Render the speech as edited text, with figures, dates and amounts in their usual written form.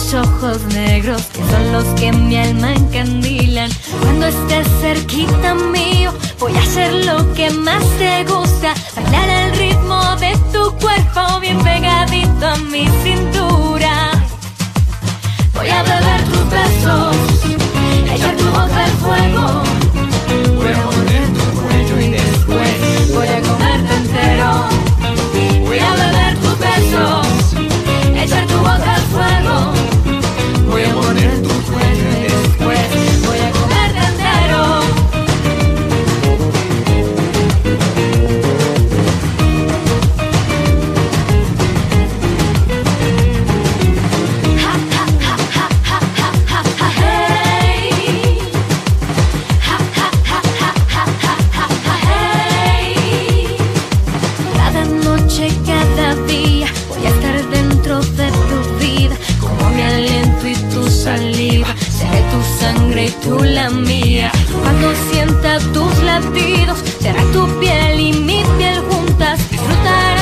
tus ojos negros, que son los que mi alma encandilan. Cuando estés cerquita mío, voy a hacer lo que más te gusta, bailar al ritmo de tu cuerpo bien pegadito a mi cintura. Voy a beber tus besos, echar tu boca al fuego. Voy a morder tu cuello y después voy a comerte entero. Voy a beber tus besos, echar tu boca al fuego. Voy a morder tu cuello y después voy a comerte entero. Cada día voy a estar dentro de tu vida, como mi aliento y tu saliva. Seré tu sangre y tú la mía. Cuando sienta tus latidos, será tu piel y mi piel juntas. Disfrutar